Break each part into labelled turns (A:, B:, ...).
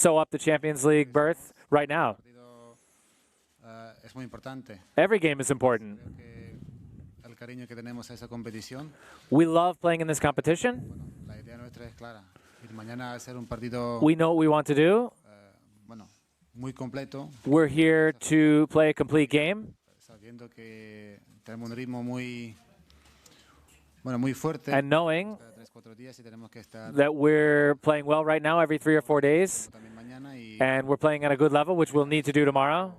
A: sew up the Champions League berth right now. Every game is important. We love playing in this competition. We know what we want to do. We're here to play a complete game. And knowing that we're playing well right now every 3 or 4 days, and we're playing at a good level, which we'll need to do tomorrow,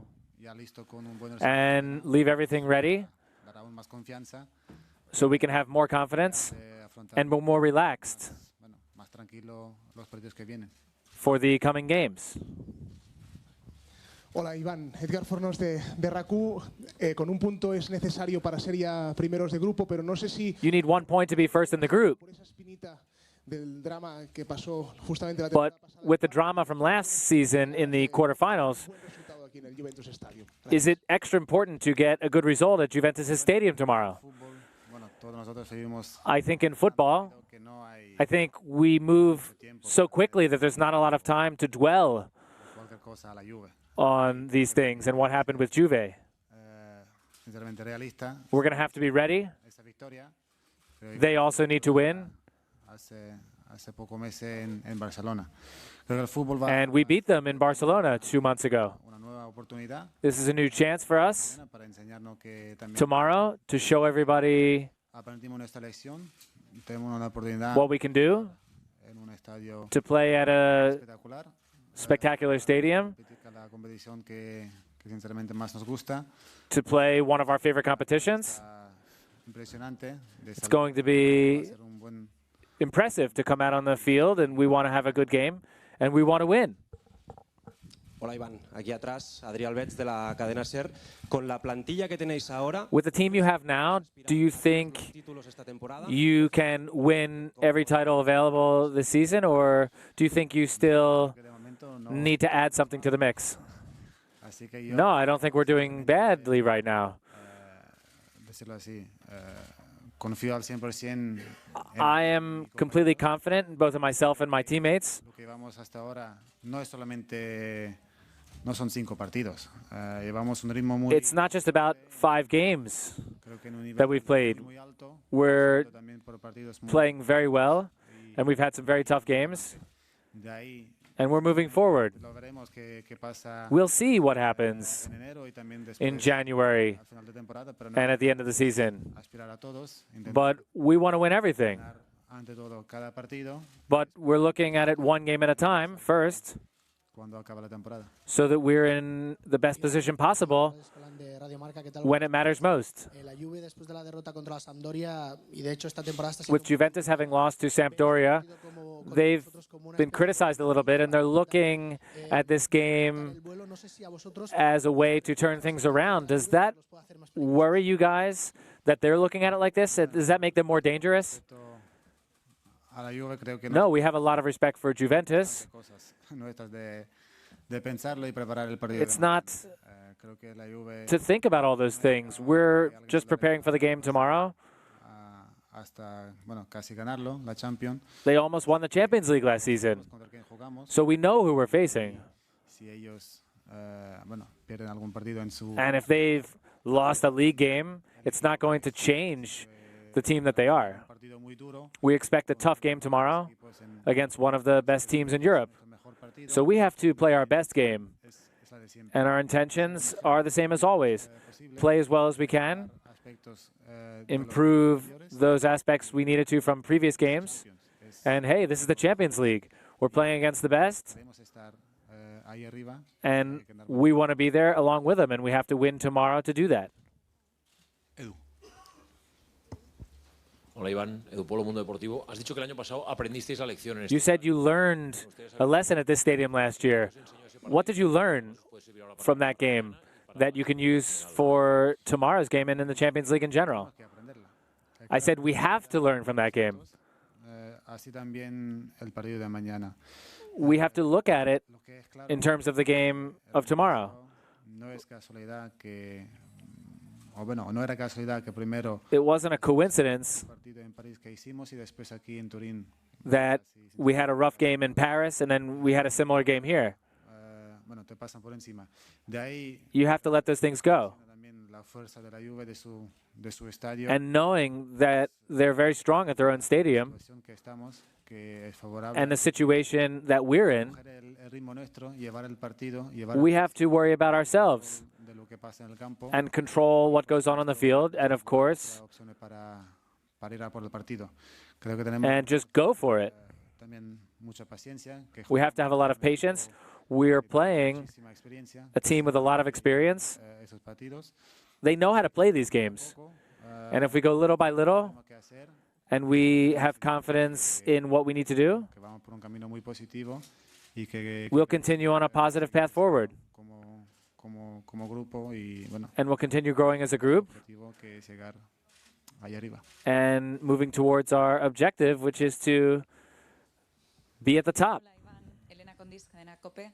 A: and leave everything ready so we can have more confidence and be more relaxed for the coming games.
B: Hola, Iván. Edgar Fornos de RACU. Con un punto es necesario para ser ya primeros de grupo, pero no sé si...
A: You need 1 point to be first in the group.
B: Por esa espinita del drama que pasó justamente la
A: But
B: temporada pasada,
A: with the drama from last season in the quarterfinals,
B: buen resultado aquí en el Juventus Stadium.
A: is it extra important to get a good result at Juventus Stadium tomorrow? I think in football, I think we move so quickly that there's not a lot of time to dwell on these things and what happened with Juve. We're going to have to be ready. They also need to win. And we beat them in Barcelona 2 months ago. This is a new chance for us tomorrow to show everybody what we can do, to play at a spectacular stadium, to play one of our favorite competitions. It's going to be impressive to come out on the field, and we want to have a good game, and we want to win.
C: Hola, Iván. Aquí atrás, Adrián Betts de la cadena SER. Con la plantilla que tenéis ahora,
A: With the team you have now, do you think you can win every title available this season, or do you think you still need to add something to the mix? No, I don't think we're doing badly right now. I am completely confident in both of myself and my teammates. It's not just about 5 games that we've played. We're playing very well, and we've had some very tough games, and we're moving forward. We'll see what happens in January and at the end of the season. But we want to win everything. But we're looking at it 1 game at a time first, so that we're in the best position possible when it matters most. With Juventus having lost to Sampdoria, they've been criticized a little bit, and they're looking at this game as a way to turn things around. Does that worry you guys, that they're looking at it like this? Does that make them more dangerous? No, we have a lot of respect for Juventus. It's not to think about all those things. We're just preparing for the game tomorrow. They almost won the Champions League last season, so we know who we're facing. And if they've lost a league game, it's not going to change the team that they are. We expect a tough game tomorrow against one of the best teams in Europe. So we have to play our best game. And our intentions are the same as always. Play as well as we can, improve those aspects we needed to from previous games. And hey, this is the Champions League. We're playing against the best, and we want to be there along with them, and we have to win tomorrow to do that.
D: Hola, Iván. Edu Polo, Mundo Deportivo. Has dicho que el año pasado aprendisteis la lección en este.
A: You said you learned a lesson at this stadium last year. What did you learn from that game that you can use for tomorrow's game and in the Champions League in general? I said we have to learn from that game. We have to look at it in terms of the game of tomorrow. It wasn't a coincidence that we had a rough game in Paris and then we had a similar game here.
E: Bueno, te pasan por encima. De ahí
A: You have to let those things go.
E: también la fuerza de la Juve de su estadio.
A: And knowing that they're very strong at their own stadium
E: Que estamos, que es favorable.
A: and the situation that we're in,
E: El ritmo nuestro, llevar el partido,
A: we have to worry about ourselves
E: de lo que pasa en el campo.
A: and control what goes on the field, and of course,
E: Opciones para ir a por el partido. Creo que tenemos
A: and just go for it.
E: también mucha paciencia. Que
A: We have to have a lot of patience. We're playing
E: muchísima experiencia.
A: a team with a lot of experience.
E: Esos partidos.
A: They know how to play these games. And if we go little by little
E: Que hacer,
A: and we have confidence in what we need to do,
E: que vamos por un camino muy positivo y que
A: we'll continue on a positive path forward.
E: como grupo y bueno,
A: And we'll continue growing as a group
E: objetivo que es llegar allá arriba.
A: and moving towards our objective, which is to be at the top.
F: Hola, Iván. Elena Condis, Cadena COPE.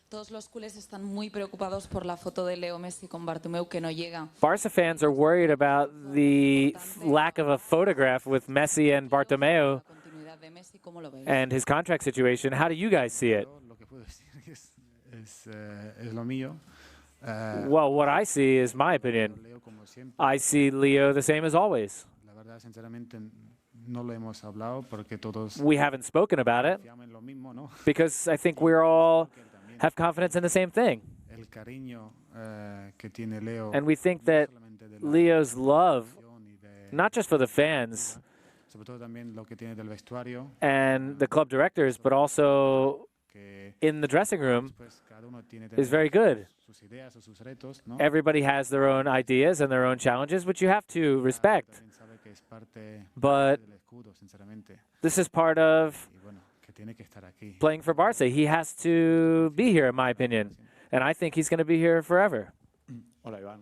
F: Todos los culés están muy preocupados por la foto de Leo Messi con Bartomeu que no llega.
A: Barca fans are worried about the lack of a photograph with Messi and Bartomeu
F: La continuidad de Messi, ¿cómo lo veis?
A: and his contract situation. How do you guys see it?
E: Lo que puedo decir es lo mío.
A: Well, what I see is my opinion.
E: Leo como siempre.
A: I see Leo the same as always.
E: La verdad, sinceramente, no lo hemos hablado porque todos
A: We haven't spoken about it
E: confiamos en lo mismo, ¿no?
A: because I think we're all have confidence in the same thing.
E: El cariño que tiene Leo.
A: And we think that
E: solamente de la
A: Leo's love,
E: afición y de-
A: not just for the fans
E: sobre todo también lo que tiene del vestuario,
A: and the club directors, but also
E: que
A: in the dressing room,
E: pues cada uno tiene
A: is very good.
E: sus ideas o sus retos, ¿no?
A: Everybody has their own ideas and their own challenges, which you have to respect.
E: También sabe que es parte
A: But
E: del escudo, sinceramente.
A: this is part of
E: Y bueno, que tiene que estar aquí.
A: playing for Barca. He has to be here, in my opinion. And I think he's going to be here forever.
G: Hola Iván,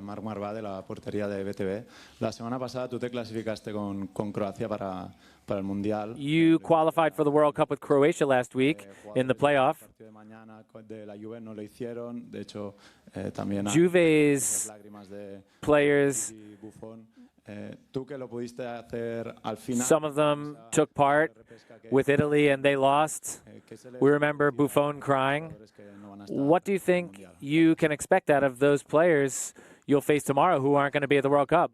G: Marc Marvá de la portería de BTV. La semana pasada tú te clasificaste con Croacia para el Mundial.
A: You qualified for the World Cup with Croatia last week in the playoff.
G: El partido de mañana de la Juve no lo hicieron, de hecho también hay
A: Juve's
G: lágrimas de
A: players,
G: Buffon. Tú que lo pudiste hacer al final.
A: some of them took part with Italy and they lost. We remember Buffon crying. What do you think you can expect out of those players you'll face tomorrow who aren't going to be at the World Cup?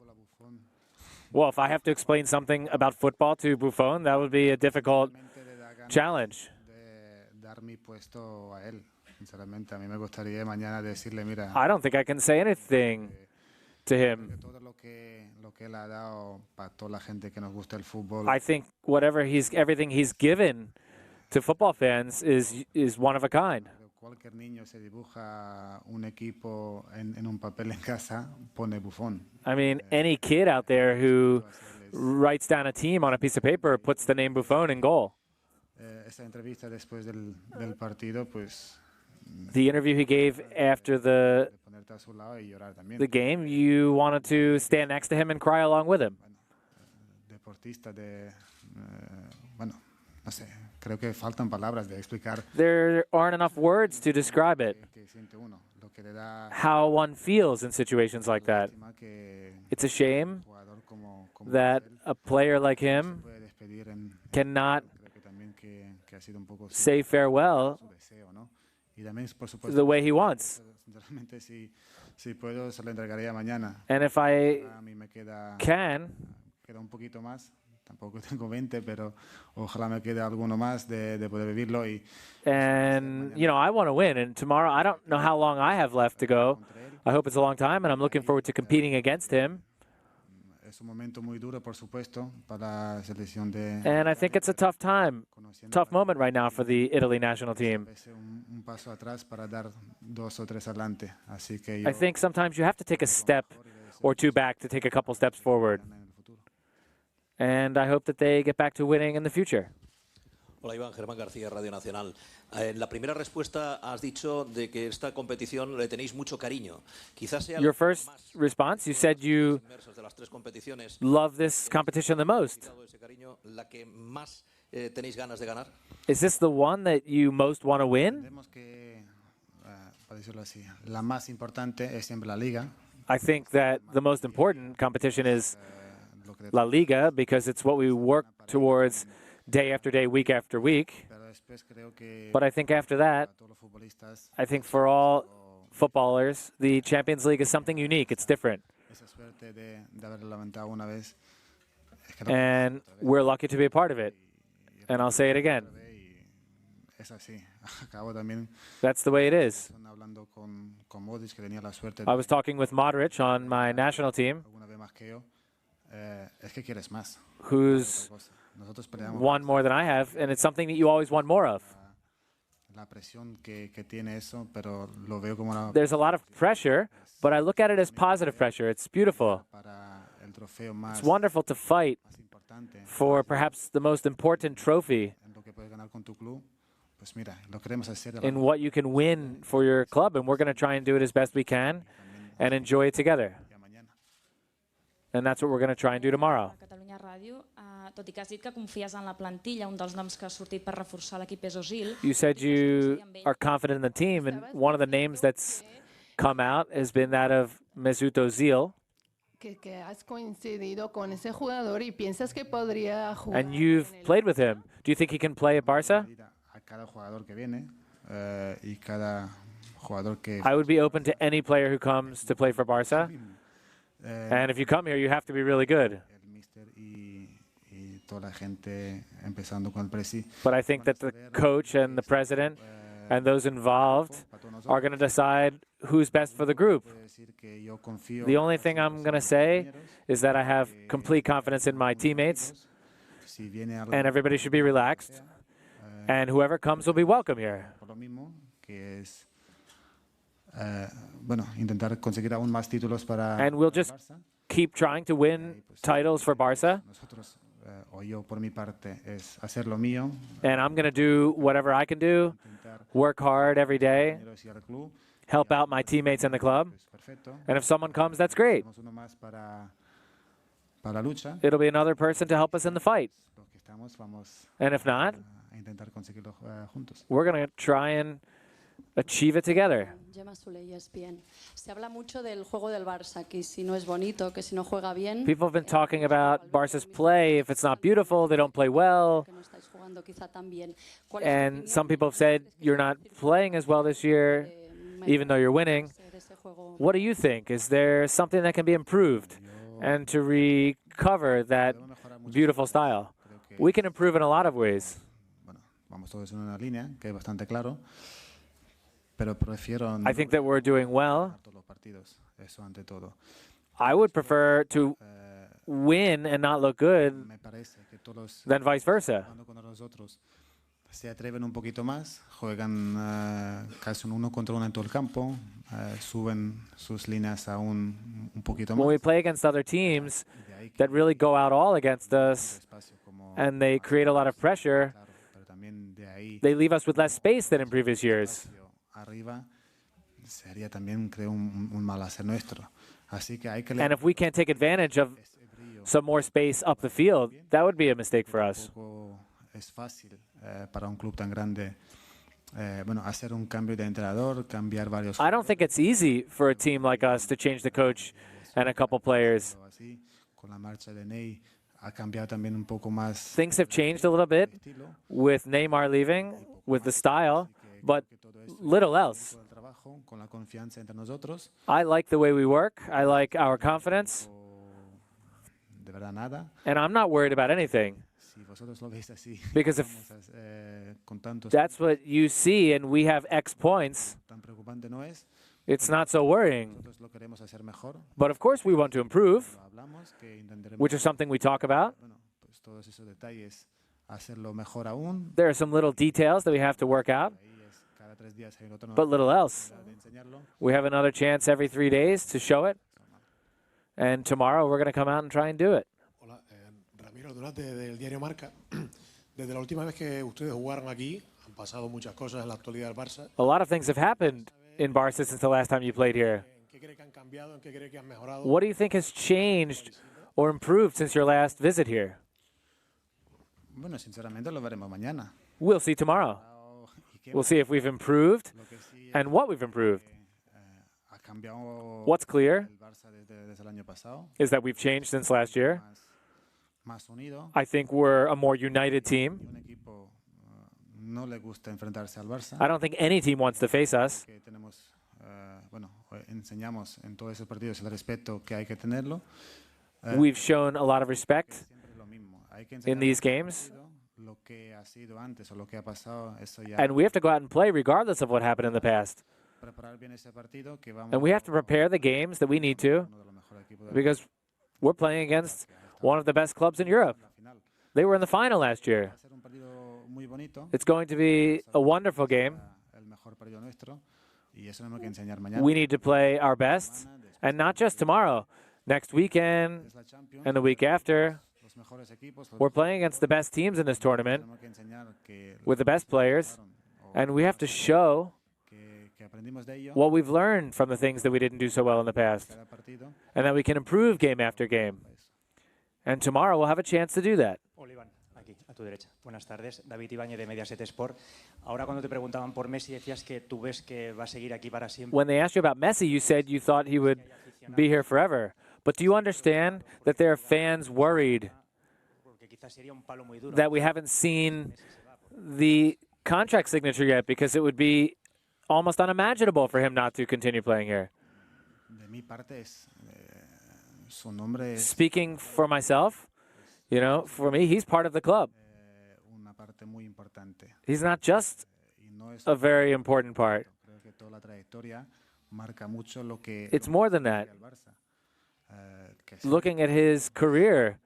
A: Well, if I have to explain something about football to Buffon, that would be a difficult challenge.
E: De dar mi puesto a él, sinceramente. A mí me gustaría mañana decirle, mira,
A: I don't think I can say anything to him.
E: todo lo que él ha dado para toda la gente que nos gusta el fútbol.
A: I think everything he's given to football fans is one of a kind.
E: Cualquier niño se dibuja un equipo en un papel en casa, pone Buffon.
A: I mean, any kid out there who writes down a team on a piece of paper puts the name Buffon in goal.
E: Esa entrevista después del partido, pues
A: The interview he gave after the
E: ponerte a su lado y llorar también.
A: game, you wanted to stand next to him and cry along with him.
E: Deportista bueno, no sé, creo que faltan palabras de explicar
A: There aren't enough words to describe it,
E: qué siente uno, lo que le da
A: how one feels in situations like that.
E: lástima que
A: It's a shame
E: un jugador como
A: that
E: él
A: a player like him
E: puede despedir
A: cannot
E: creo que también que ha sido un poco
A: say farewell
E: su deseo, ¿no? Y también, por supuesto,
A: the way he wants.
E: sinceramente, si puedo, se lo entregaría mañana.
A: And if I
E: A mí me queda un poquito más. Tampoco tengo 20, pero ojalá me quede alguno más de poder vivirlo.
A: And, you know, I want to win. And tomorrow, I don't know how long I have left to go. I hope it's a long time, and I'm looking forward to competing against him.
E: Es un momento muy duro, por supuesto, para la selección de...
A: And I think it's a tough moment right now for the Italy national team.
E: Un paso atrás para dar 2 o 3 adelante. Así que
A: I think sometimes you have to take a step or two back to take a couple steps forward. And I hope that they get back to winning in the future.
H: Hola Iván, Germán García, Radio Nacional. En la primera respuesta has dicho de que esta competición le tenéis mucho cariño. Quizás sea
A: Your first response, you said you
H: inmersos de las 3 competiciones.
A: love this competition the most.
H: Ese cariño, la que más tenéis ganas de ganar.
A: Is this the one that you most want to win?
E: Entendemos que, para decirlo así, la más importante es siempre la Liga.
A: I think that the most important competition is La Liga because it's what we work towards day after day, week after week. But I think after that, I think for all footballers, the Champions League is something unique. It's different. And we're lucky to be a part of it. And I'll say it again. That's the way it is. I was talking with Modric on my national team, who's won more than I have, and it's something that you always want more of. There's a lot of pressure, but I look at it as positive pressure. It's beautiful. It's wonderful to fight for perhaps the most important trophy in what you can win for your club, and we're going to try and do it as best we can and enjoy it together. And that's what we're going to try and do tomorrow. You said you are confident in the team, and one of the names that's come out has been that of Mesut Ozil. And you've played with him. Do you think he can play at Barca? I would be open to any player who comes to play for Barca. And if you come here, you have to be really good. But I think that the coach and the president and those involved are going to decide who's best for the group. The only thing I'm going to say is that I have complete confidence in my teammates, and everybody should be relaxed, and whoever comes will be welcome here. And we'll just keep trying to win titles for Barca. And I'm going to do whatever I can do, work hard every day, help out my teammates in the club. And if someone comes, that's great. It'll be another person to help us in the fight. And if not, we're going to try and achieve it together. People have been talking about Barca's play. If it's not beautiful, they don't play well. And some people have said you're not playing as well this year, even though you're winning. What do you think? Is there something that can be improved and to recover that beautiful style? We can improve in a lot of ways. I think that we're doing well. I would prefer to win and not look good than vice versa.
E: Se atreven un poquito más, juegan casi un uno contra uno en todo el campo, suben sus líneas aún un poquito más.
A: When we play against other teams that really go out all against us and they create a lot of pressure, they leave us with less space than in previous years. And if we can't take advantage of some more space up the field, that would be a mistake for us. I don't think it's easy for a team like us to change the coach and a couple players. Things have changed a little bit with Neymar leaving, with the style, but little else. I like the way we work. I like our confidence. And I'm not worried about anything. Because if that's what you see and we have X points, it's not so worrying. But of course we want to improve, which is something we talk about. There are some little details that we have to work out, but little else. We have another chance every 3 days to show it, and tomorrow we're going to come out and try and do it.
I: Durante del diario Marca, desde la última vez que ustedes jugaron aquí, han pasado muchas cosas en la actualidad del Barça.
A: A lot of things have happened in Barca since the last time you played here. What do you think has changed or improved since your last visit here? We'll see tomorrow. We'll see if we've improved and what we've improved. What's clear is that we've changed since last year. I think we're a more united team. I don't think any team wants to face us. We've shown a lot of respect in these games. And we have to go out and play regardless of what happened in the past. And we have to prepare the games that we need to, because we're playing against one of the best clubs in Europe. They were in the final last year. It's going to be a wonderful game. We need to play our best, and not just tomorrow. Next weekend and the week after, we're playing against the best teams in this tournament with the best players, and we have to show what we've learned from the things that we didn't do so well in the past, and that we can improve game after game. And tomorrow we'll have a chance to do that.
J: A tu derecha. Buenas tardes, David Ibáñez de Mediaset Sport. Ahora cuando te preguntaban por Messi decías que tú ves que va a seguir aquí para siempre.
A: When they asked you about Messi, you said you thought he would be here forever. But do you understand that there are fans worried that we haven't seen the contract signature yet, because it would be almost unimaginable for him not to continue playing here? Speaking for myself, you know, for me, he's part of the club. He's not just a very important part. It's more than that. Looking at his career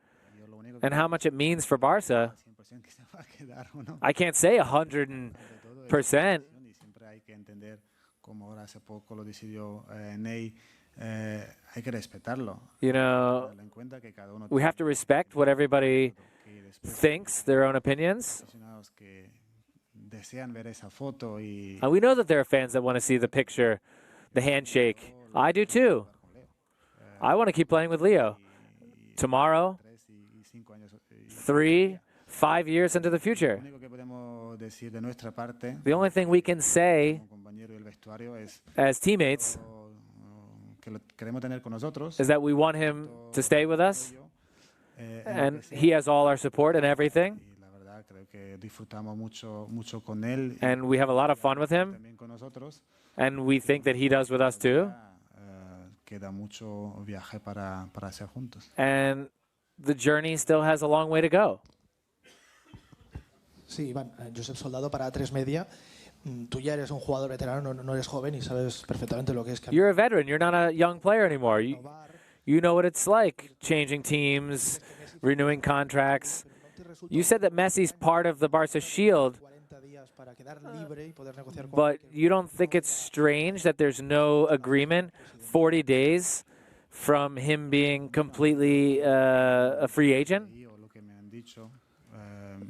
A: and how much it means for Barça, I can't say 100%. You know, we have to respect what everybody thinks, their own opinions. And we know that there are fans that want to see the picture, the handshake. I do too. I want to keep playing with Leo. Tomorrow, 3, 5 years into the future. The only thing we can say as teammates is that we want him to stay with us, and he has all our support and everything. And we have a lot of fun with him, and we think that he does with us too. And the journey still has a long way to go.
K: Sí, Iván, Josep Soldado para A3 Media. Tú ya eres un jugador veterano, no eres joven y sabes perfectamente lo que es.
A: You're a veteran. You're not a young player anymore. You know what it's like, changing teams, renewing contracts. You said that Messi's part of the Barca shield, but you don't think it's strange that there's no agreement 40 days from him being completely a free agent?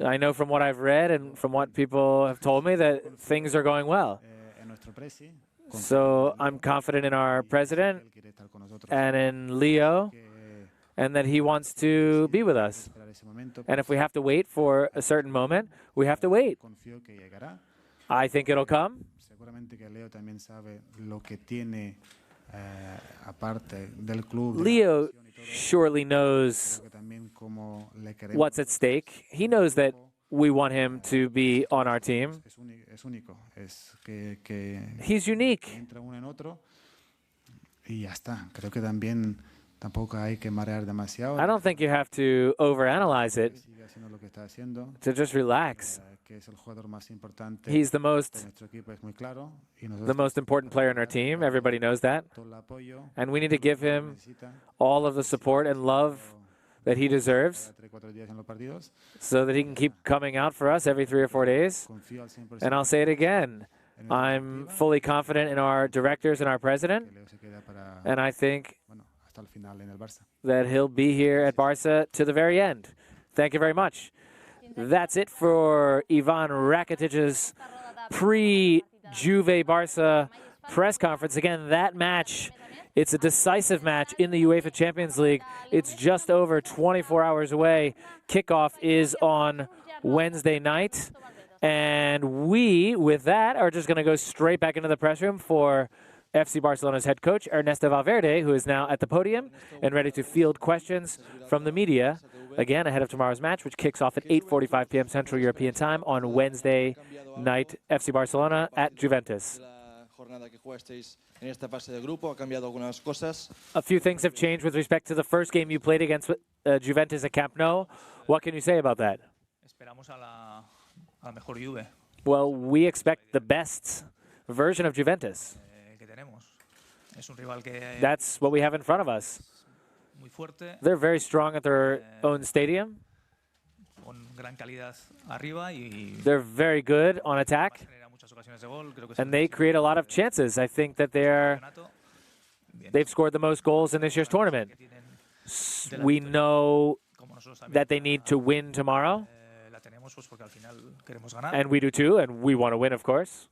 A: I know from what I've read and from what people have told me that things are going well. So I'm confident in our president and in Leo, and that he wants to be with us. And if we have to wait for a certain moment, we have to wait. I think it'll come. Leo surely knows what's at stake. He knows that we want him to be on our team. He's unique. I don't think you have to overanalyze it, to just relax. He's the most important player in our team. Everybody knows that. And we need to give him all of the support and love that he deserves so that he can keep coming out for us every 3 or 4 days. And I'll say it again. I'm fully confident in our directors and our president. And I think that he'll be here at Barca to the very end. Thank you very much. That's it for Ivan Rakitic's pre-JuveBarça press conference. Again, that match, it's a decisive match in the UEFA Champions League. It's just over 24 hours away. Kickoff is on Wednesday night. And we, with that, are just going to go straight back into the press room for FC Barcelona's head coach, Ernesto Valverde, who is now at the podium and ready to field questions from the media again ahead of tomorrow's match, which kicks off at 8:45 p.m. Central European Time on Wednesday night, FC Barcelona at Juventus. A few things have changed with respect to the first game you played against Juventus at Camp Nou. What can you say about that? Well, we expect the best version of Juventus. That's what we have in front of us. They're very strong at their own stadium. They're very good on attack, and they create a lot of chances. I think that they've scored the most goals in this year's tournament. We know that they need to win tomorrow, and we do too, and we want to win, of course.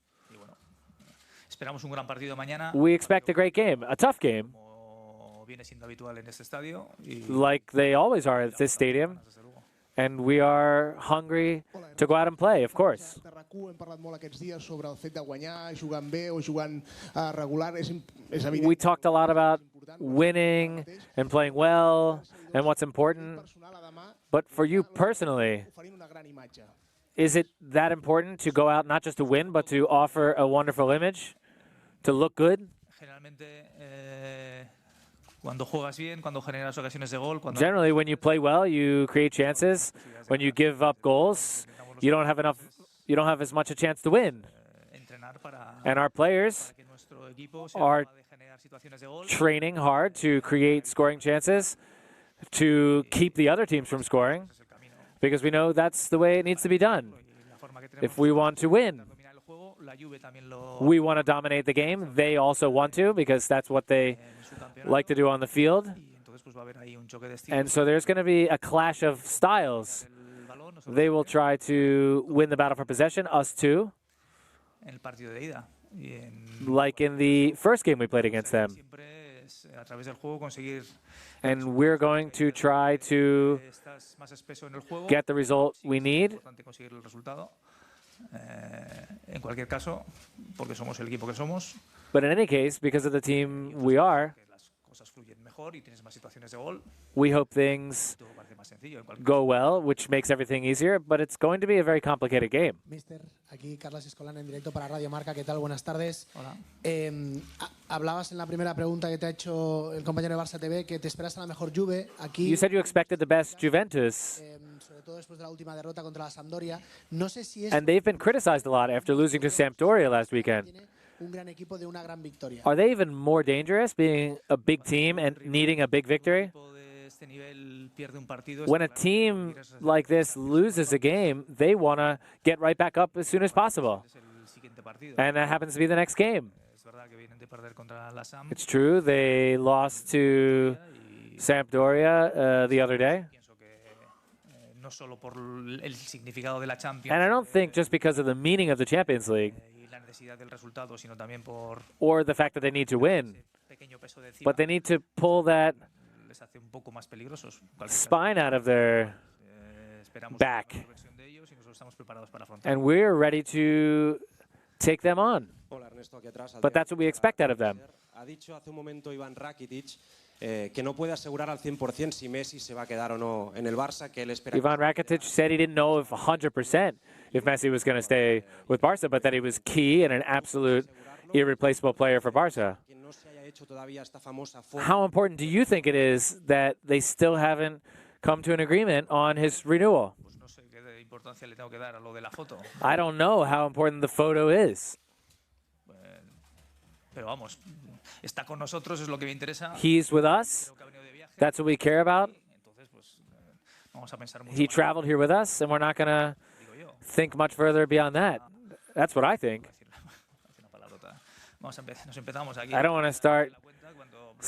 A: We expect a great game, a tough game, like they always are at this stadium. And we are hungry to go out and play, of course. We talked a lot about winning and playing well and what's important. But for you personally, is it that important to go out not just to win, but to offer a wonderful image, to look good? Generally, when you play well, you create chances. When you give up goals, you don't have as much a chance to win. And our players are training hard to create scoring chances, to keep the other teams from scoring, because we know that's the way it needs to be done. If we want to win, we want to dominate the game. They also want to, because that's what they like to do on the field. And so there's going to be a clash of styles. They will try to win the battle for possession, us too, like in the first game we played against them. And we're going to try to get the result we need. But in any case, because of the team we are, we hope things go well, which makes everything easier, but it's going to be a very complicated game.
K: Mister, aquí Carlos Escolana en directo para Radio Marca. ¿Qué tal? Buenas tardes. Hola. Hablabas en la primera pregunta que te ha hecho el compañero de Barça TV que te esperas a la mejor Juve. Aquí.
A: You said you expected the best Juventus.
K: Sobre todo después de la última derrota contra la Sampdoria. No sé si es.
A: And they've been criticized a lot after losing to Sampdoria last weekend.
K: Un gran equipo de una gran victoria.
A: Are they even more dangerous, being a big team and needing a big victory? When a team like this loses a game, they want to get right back up as soon as possible. And that happens to be the next game. It's true, they lost to Sampdoria the other day. And I don't think just because of the meaning of the Champions League, or the fact that they need to win, but they need to pull that spine out of their back. And we're ready to take them on. But that's what we expect out of them.
C: Ha dicho hace un momento Iván Rakitic que no puede asegurar al 100% si Messi se va a quedar o no en el Barça, que él espera.
A: Iván Rakitic said he didn't know if 100% if Messi was going to stay with Barca, but that he was key and an absolute irreplaceable player for Barca. How important do you think it is that they still haven't come to an agreement on his renewal? I don't know how important the photo is. He's with us. That's what we care about. He traveled here with us, and we're not going to think much further beyond that. That's what I think. I don't want to start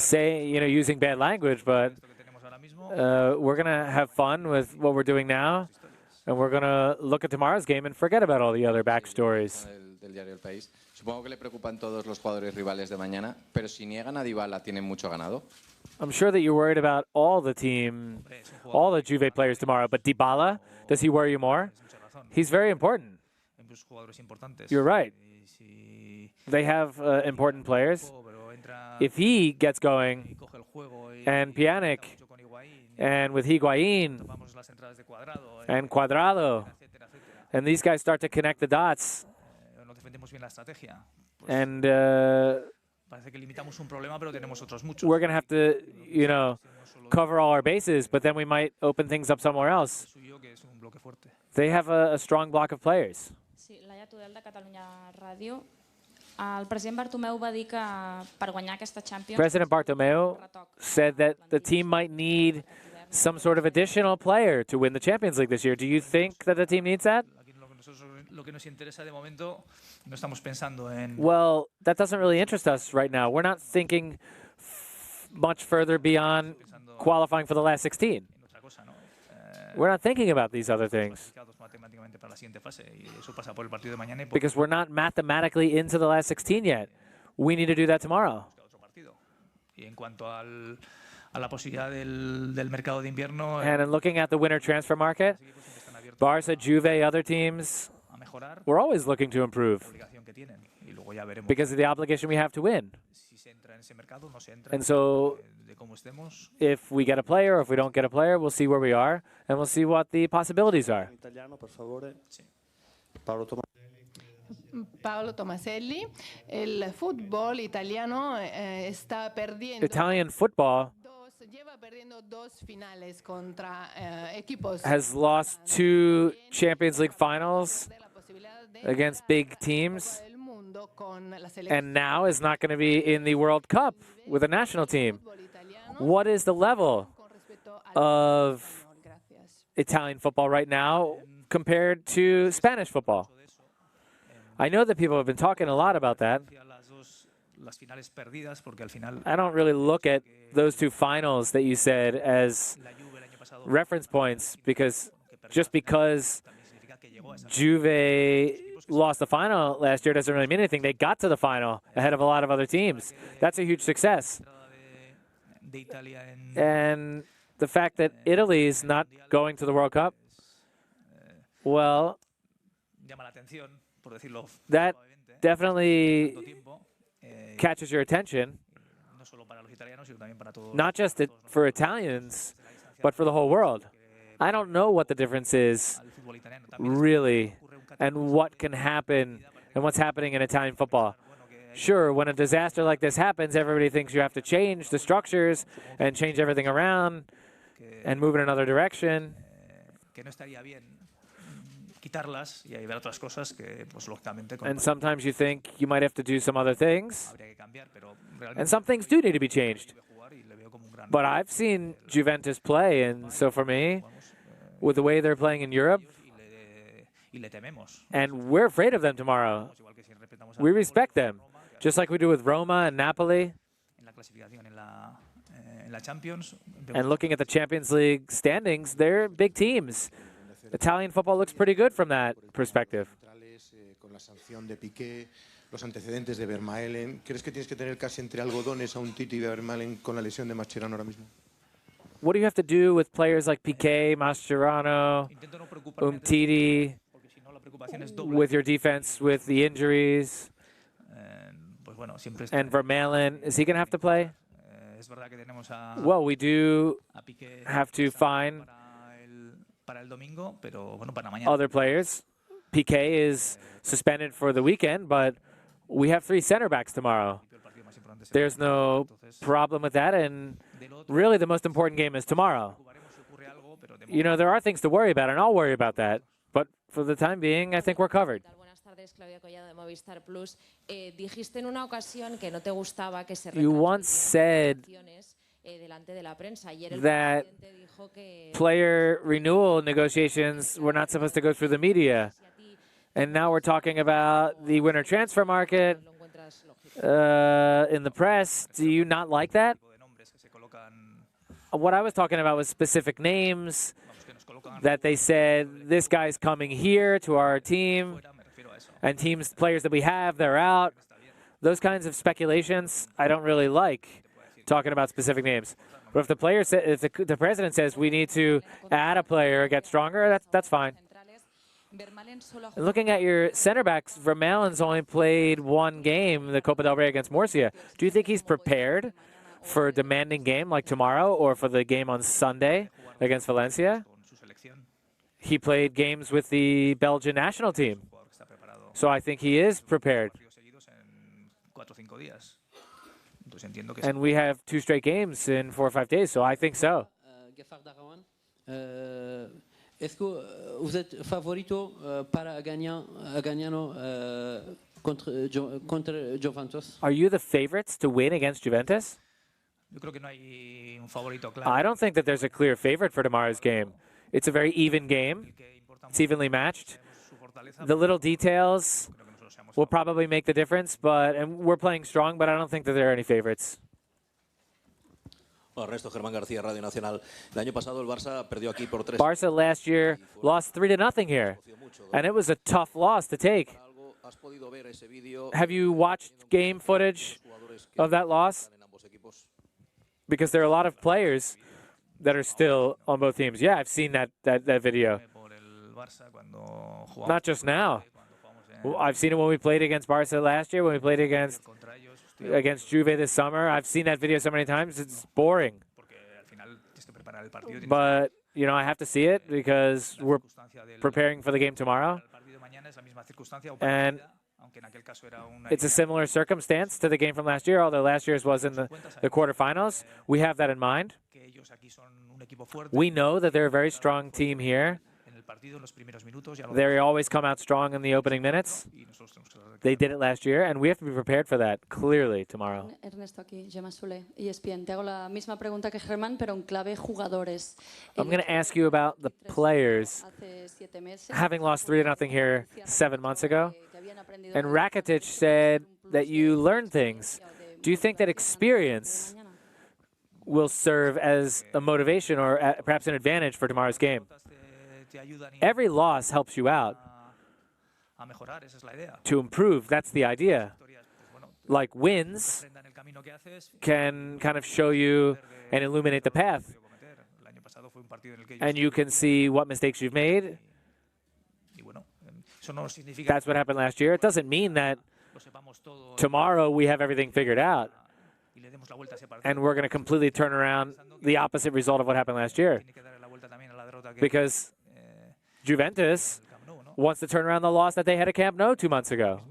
A: using bad language, but we're going to have fun with what we're doing now, and we're going to look at tomorrow's game and forget about all the other backstories.
L: Supongo que le preocupan todos los jugadores rivales de mañana, pero si niegan a Dybala, ¿tienen mucho ganado?
A: I'm sure that you're worried about all the team, all the Juve players tomorrow, but Dybala, does he worry you more? He's very important. You're right. They have important players. If he gets going, and Pjanic and with Higuaín and Cuadrado, and these guys start to connect the dots. And we're going to have to, you know, cover all our bases, but then we might open things up somewhere else. They have a strong block of players.
M: Sí, Laia Tudel de Catalunya Ràdio. El president Bartomeu va dir que per guanyar aquesta Champions...
A: President Bartomeu said that the team might need some sort of additional player to win the Champions League this year. Do you think that the team needs that? Well, that doesn't really interest us right now. We're not thinking much further beyond qualifying for the last 16. We're not thinking about these other things because we're not mathematically into the last 16 yet. We need to do that tomorrow. And in looking at the winter transfer market, Barça, Juve, other teams, we're always looking to improve because of the obligation we have to win. And so if we get a player or if we don't get a player, we'll see where we are and we'll see what the possibilities are.
N: Paolo Tomaselli, il football italiano sta perdendo.
A: Italian football has lost 2 Champions League finals against big teams, and now is not going to be in the World Cup with a national team. What is the level of Italian football right now compared to Spanish football? I know that people have been talking a lot about that. I don't really look at those 2 finals that you said as reference points because just because Juve lost the final last year doesn't really mean anything. They got to the final ahead of a lot of other teams. That's a huge success. And the fact that Italy is not going to the World Cup, well, that definitely catches your attention, not just for Italians, but for the whole world. I don't know what the difference is, really, and what can happen and what's happening in Italian football. Sure, when a disaster like this happens, everybody thinks you have to change the structures and change everything around and move in another direction. And sometimes you think you might have to do some other things, and some things do need to be changed. But I've seen Juventus play, and so for me, with the way they're playing in Europe, and we're afraid of them tomorrow. We respect them, just like we do with Roma and Napoli. And looking at the Champions League standings, they're big teams. Italian football looks pretty good from that perspective.
O: Los antecedentes de Vermaelen, ¿crees que tienes que tener casi entre algodones a un Titi de Vermaelen con la lesión de Mascherano ahora mismo?
A: What do you have to do with players like Piqué, Mascherano, Titi, with your defense, with the injuries, and Vermaelen? Is he going to have to play? Well, we do have to find other players. Piqué is suspended for the weekend, but we have 3 center backs tomorrow. There's no problem with that, and really the most important game is tomorrow. You know, there are things to worry about, and I'll worry about that. But for the time being, I think we're covered. You once said that player renewal negotiations were not supposed to go through the media. And now we're talking about the winter transfer market in the press. Do you not like that? What I was talking about was specific names that they said, this guy's coming here to our team, and players that we have, they're out. Those kinds of speculations, I don't really like talking about specific names. But if the president says we need to add a player, get stronger, that's fine. Looking at your center backs, Vermaelen's only played 1 game, the Copa del Rey against Murcia. Do you think he's prepared for a demanding game like tomorrow or for the game on Sunday against Valencia. He played games with the Belgian national team. So I think he is prepared. And we have 2 straight games in 4 or 5 days, so I think so.
P: Est-ce que vous êtes favorito para ganar contre Juventus?
A: Are you the favorites to win against Juventus? I don't think that there's a clear favorite for tomorrow's game. It's a very even game. It's evenly matched. The little details will probably make the difference, and we're playing strong, but I don't think that there are any favorites.
H: Ernesto Germán García, Radio Nacional. El año pasado el Barça perdió aquí por 3.
A: Barca last year lost 3-0 here, and it was a tough loss to take. Have you watched game footage of that loss? Because there are a lot of players that are still on both teams. Yeah, I've seen that video. Not just now. I've seen it when we played against Barca last year, when we played against Juve this summer. I've seen that video so many times, it's boring. But, you know, I have to see it because we're preparing for the game tomorrow. And it's a similar circumstance to the game from last year, although last year's was in the quarterfinals. We have that in mind. We know that they're a very strong team here. They always come out strong in the opening minutes. They did it last year, and we have to be prepared for that, clearly, tomorrow.
Q: Ernesto aquí, Gemma Sule, ESPN. Te hago la misma pregunta que Germán, pero en clave jugadores.
A: I'm going to ask you about the players. Having lost 3-0 here 7 months ago, and Rakitic said that you learned things. Do you think that experience will serve as a motivation or perhaps an advantage for tomorrow's game? Every loss helps you out to improve. That's the idea. Like wins can kind of show you and illuminate the path. And you can see what mistakes you've made. That's what happened last year. It doesn't mean that tomorrow we have everything figured out and we're going to completely turn around the opposite result of what happened last year. Because Juventus wants to turn around the loss that they had at Camp Nou 2 months ago.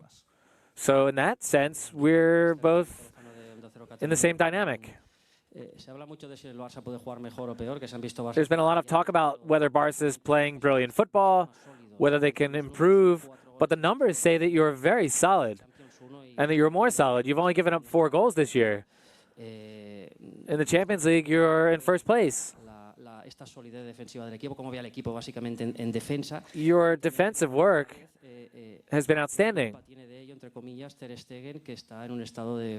A: So in that sense, we're both in the same dynamic. There's been a lot of talk about whether Barca is playing brilliant football, whether they can improve, but the numbers say that you're very solid and that you're more solid. You've only given up 4 goals this year. In the Champions League, you're in first place. Your defensive work has been outstanding.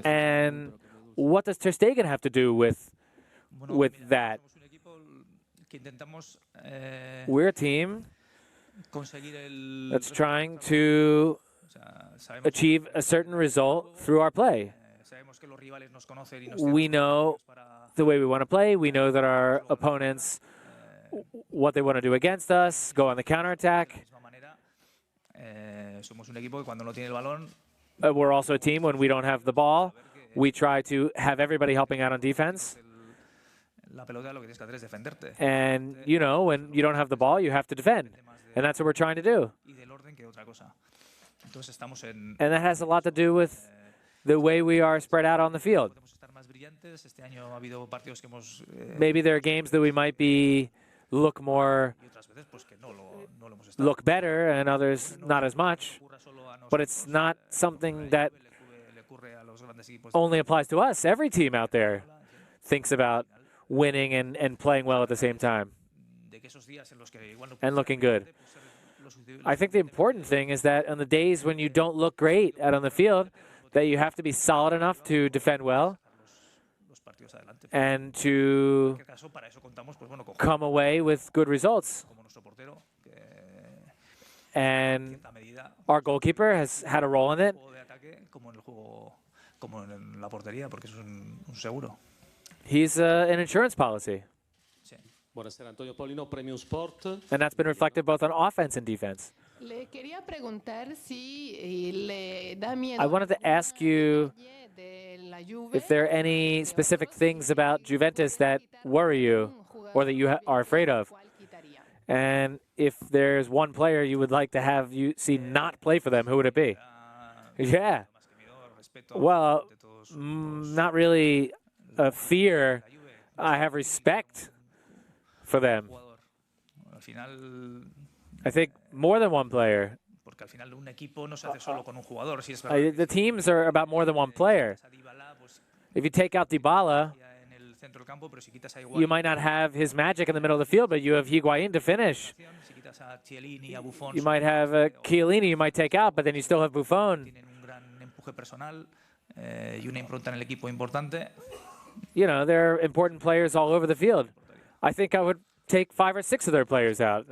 A: And what does Ter Stegen have to do with that? We're a team that's trying to achieve a certain result through our play. We know the way we want to play. We know that our opponents, what they want to do against us, go on the counterattack. We're also a team when we don't have the ball. We try to have everybody helping out on defense. And, you know, when you don't have the ball, you have to defend. And that's what we're trying to do. And that has a lot to do with the way we are spread out on the field. Maybe there are games that we might look better and others not as much, but it's not something that only applies to us. Every team out there thinks about winning and playing well at the same time and looking good. I think the important thing is that on the days when you don't look great out on the field, that you have to be solid enough to defend well and to come away with good results. And our goalkeeper has had a role in it. He's an insurance policy.
R: Buonasera, Antonio Paulino, Premium Sport.
A: And that's been reflected both on offense and defense.
N: Le quería preguntar si le da miedo.
A: I wanted to ask you if there are any specific things about Juventus that worry you or that you are afraid of. And if there's one player you would like to have you see not play for them, who would it be? Yeah. Well, not really a fear. I have respect for them. I think more than one player. The teams are about more than one player. If you take out Dybala, you might not have his magic in the middle of the field, but you have Higuain to finish. You might have Chiellini you might take out, but then you still have Buffon. You know, there are important players all over the field. I think I would take 5 or 6 of their players out.